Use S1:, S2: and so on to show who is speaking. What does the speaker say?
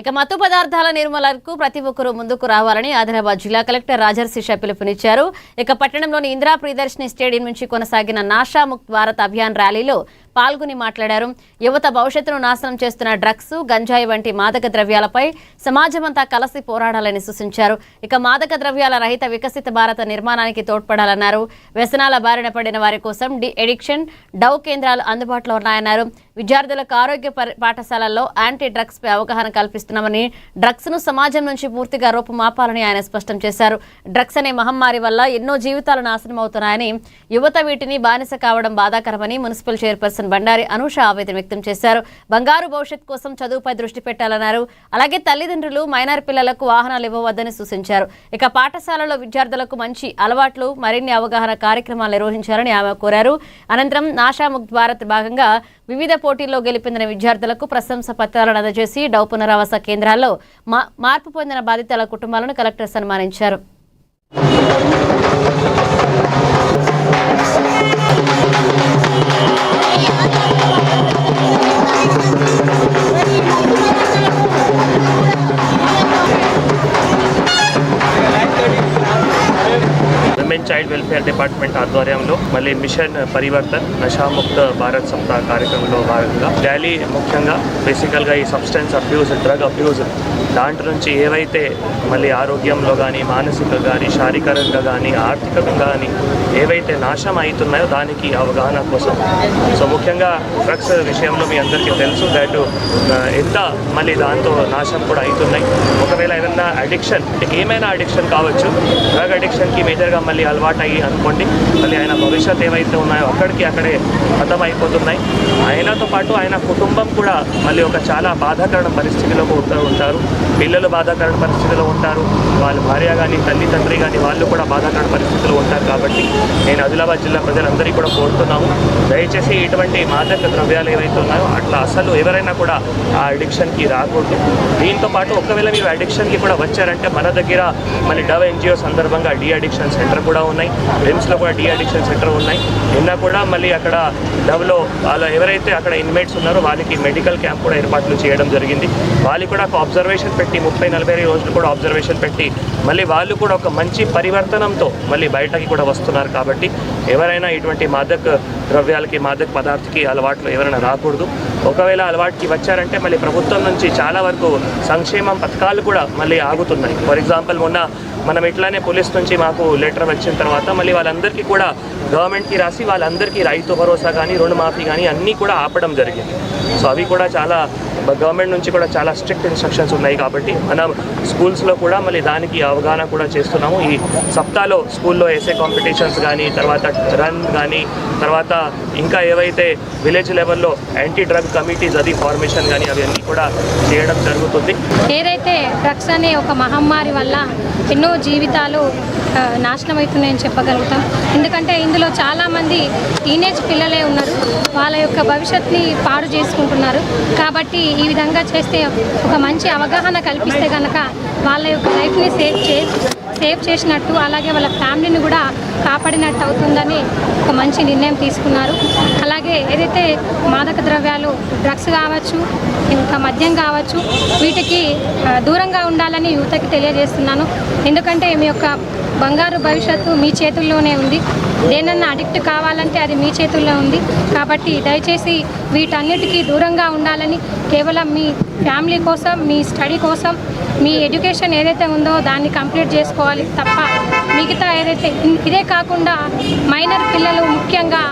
S1: ఇక మత్తు పదార్థాల నిర్మూలనకు ప్రతి ఒక్కరూ ముందుకు రావాలని ఆదిలాబాద్ జిల్లా కలెక్టర్ రాజర్షిష పిలుపునిచ్చారు. ఇక పట్టణంలోని ఇందిరా ప్రియదర్శిని స్టేడియం నుంచి కొనసాగిన నాషా ముక్త్ భారత్ అభియాన్ ర్యాలీలో పాల్గొని మాట్లాడారు. యువత భవిష్యత్తును నాశనం చేస్తున్న డ్రగ్స్, గంజాయి వంటి మాదక ద్రవ్యాలపై సమాజమంతా కలిసి పోరాడాలని సూచించారు. ఇక మాదక ద్రవ్యాల రహిత వికసిత భారత నిర్మాణానికి తోడ్పడాలన్నారు. వ్యసనాల బారిన పడిన వారి కోసం డి ఎడిక్షన్ డౌ కేంద్రాలు అందుబాటులో ఉన్నాయన్నారు. విద్యార్థులకు ఆరోగ్య పాఠశాలల్లో యాంటీ డ్రగ్స్ పై అవగాహన కల్పిస్తున్నామని, డ్రగ్స్ ను సమాజం నుంచి పూర్తిగా రూపుమాపాలని ఆయన స్పష్టం చేశారు. డ్రగ్స్ అనే మహమ్మారి వల్ల ఎన్నో జీవితాలు నాశనం అవుతున్నాయని, యువత వీటిని బానిస కావడం బాధాకరమని మున్సిపల్ చైర్పర్సన్ బండారి అనూష ఆవేదన వ్యక్తం చేశారు. బంగారు భవిష్యత్ కోసం చదువుపై దృష్టి పెట్టాలన్నారు. అలాగే తల్లిదండ్రులు మైనర్ పిల్లలకు వాహనాలు ఇవ్వవద్దని సూచించారు. ఇక పాఠశాలలో విద్యార్థులకు మంచి అలవాట్లు, మరిన్ని అవగాహన కార్యక్రమాలు నిర్వహించాలని ఆమె కోరారు. అనంతరం నాషా ముక్త్ భారత్ భాగంగా వివిధ పోటీల్లో గెలుపొందిన విద్యార్థులకు ప్రశంస పత్రాలను అందజేసి డౌ పునరావాస కేంద్రాల్లో మార్పు పొందిన బాధితుల కుటుంబాలను కలెక్టర్ సన్మానించారు.
S2: విమెన్ చైల్డ్ వెల్ఫేర్ డిపార్ట్మెంట్ ఆధ్వర్యంలో మళ్ళీ మిషన్ పరివర్తన్ నషాముక్త భారత్ సప్తాహ కార్యక్రమంలో భాగంగా ర్యాలీ ముఖ్యంగా బేసికల్గా ఈ సబ్స్టెన్స్ అబ్యూజ్, డ్రగ్ అబ్యూజ్ దాంట్లో నుంచి ఏవైతే మళ్ళీ ఆరోగ్యంలో కానీ, మానసికంగా కానీ, శారీరకంగా కానీ, ఆర్థికంగా కానీ ఏవైతే నాశనం అవుతున్నాయో దానికి అవగాహన కోసం. సో ముఖ్యంగా డ్రగ్స్ విషయంలో మీ అందరికీ తెలుసు దాట్ ఎంత మళ్ళీ దాంతో నాశనం కూడా అవుతున్నాయి. ఒకవేళ ఏదైనా అడిక్షన్, ఏమైనా అడిక్షన్ కావచ్చు, డ్రగ్ అడిక్షన్కి మేజర్గా మళ్ళీ అలవాటు అయ్యి అనుకోండి, మళ్ళీ ఆయన భవిష్యత్ ఏవైతే ఉన్నాయో అక్కడే ఖతం అయిపోతున్నాయి. ఆయనతో పాటు ఆయన కుటుంబం కూడా మళ్ళీ ఒక చాలా బాధాకరణ పరిస్థితిలో ఉంటారు. పిల్లలు బాధాకరణ పరిస్థితిలో ఉంటారు, వాళ్ళ భార్య కానీ, తల్లి తండ్రి కానీ వాళ్ళు కూడా బాధాకరణ పరిస్థితిలో ఉంటారు. కాబట్టి నేను ఆదిలాబాద్ జిల్లా ప్రజలందరికీ కూడా కోరుతున్నాము, దయచేసి ఇటువంటి మాదక ద్రవ్యాలు ఏవైతే ఉన్నాయో అట్లా అసలు ఎవరైనా కూడా ఆ అడిక్షన్కి రాకూడదు. దీంతో పాటు ఒకవేళ మీరు అడిక్షన్కి కూడా వచ్చారంటే మన దగ్గర మళ్ళీ డవ్ ఎన్జిఓ సందర్భంగా డి అడిక్షన్ సెంటర్ కూడా ఉన్నాయి, రిమ్స్లో కూడా డి అడిక్షన్ సెంటర్ ఉన్నాయి. నిన్న కూడా మళ్ళీ అక్కడ డవ్లో వాళ్ళు ఎవరైతే అక్కడ ఇన్మేట్స్ ఉన్నారో వాళ్ళకి మెడికల్ క్యాంప్ కూడా ఏర్పాట్లు చేయడం జరిగింది. వాళ్ళు కూడా ఒక అబ్జర్వేషన్ పెట్టి 30-40 రోజులు కూడా అబ్జర్వేషన్ పెట్టి మళ్ళీ వాళ్ళు కూడా ఒక మంచి పరివర్తనంతో మళ్ళీ బయటకి కూడా వస్తున్నారు. కాబట్టి ఎవరైనా ఇటువంటి మాదక ద్రవ్యాలకి, మాదక పదార్థాలకి అలవాట్లు ఎవరైనా రాకూడదు. ఒకవేళ అలవాటుకి వచ్చారంటే మళ్ళీ ప్రభుత్వం నుంచి చాలా వరకు సంక్షేమం పథకాలు కూడా మళ్ళీ ఆగుతున్నాయి. ఫర్ ఎగ్జాంపుల్ మొన్న మనం ఇట్లానే పోలీస్ నుంచి మాకు లెటర్ వచ్చిన తర్వాత మళ్ళీ వాళ్ళందరికీ కూడా గవర్నమెంట్కి రాసి వాళ్ళందరికీ రైతు భరోసా కానీ, రుణమాఫీ కానీ అన్నీ కూడా ఆపడం జరిగింది. సో అవి కూడా చాలా గవర్నమెంట్ నుంచి కూడా చాలా స్ట్రిక్ట్ ఇన్స్ట్రక్షన్స్ ఉన్నాయి. కాబట్టి మనం స్కూల్స్లో కూడా మళ్ళీ దానికి అవగాహన కూడా చేస్తున్నాము. ఈ సప్తాహలో స్కూల్లో ఎస్ఏ కాంపిటీషన్స్ కానీ, తర్వాత రన్ కానీ, తర్వాత ఇంకా ఏవైతే విలేజ్ లెవెల్లో యాంటీ డ్రగ్ కమిటీస్ అది ఫార్మేషన్ కానీ అవన్నీ కూడా చేయడం జరుగుతుంది.
S3: ఏదైతే డ్రగ్స్ అనే ఒక మహమ్మారి వల్ల ఎన్నో జీవితాలు నాశనం అవుతున్నాయని చెప్పగలుగుతాం. ఎందుకంటే ఇందులో చాలామంది టీనేజ్ పిల్లలే ఉన్నారు, వాళ్ళ యొక్క భవిష్యత్తుని పాడు చేసుకుంటున్నారు. కాబట్టి ఈ విధంగా చేస్తే ఒక మంచి అవగాహన కల్పిస్తే కనుక వాళ్ళ యొక్క లైఫ్ని సేవ్ చేసినట్టు, అలాగే వాళ్ళ ఫ్యామిలీని కూడా కాపాడినట్టు అవుతుందని ఒక మంచి నిర్ణయం తీసుకున్నారు. అలాగే ఏదైతే మాదక ద్రవ్యాలు, డ్రగ్స్ కావచ్చు, ఇంకా మద్యం కావచ్చు, వీటికి దూరంగా ఉండాలని యువతకి తెలియజేస్తున్నాను. ఎందుకంటే మీ యొక్క బంగారు భవిష్యత్తు మీ చేతుల్లోనే ఉంది. దేనన్నా అడిక్ట్ కావాలంటే అది మీ చేతుల్లో ఉంది. కాబట్టి దయచేసి వీటన్నిటికీ దూరంగా ఉండాలని, కేవలం మీ ఫ్యామిలీ కోసం, మీ స్టడీ కోసం, మీ ఎడ్యుకేషన్ ఏదైతే ఉందో దాన్ని కంప్లీట్ చేసుకోవాలి తప్ప మిగతా ఏదైతే ఇదే కాకుండా మైనర్ పిల్లలు ముఖ్యంగా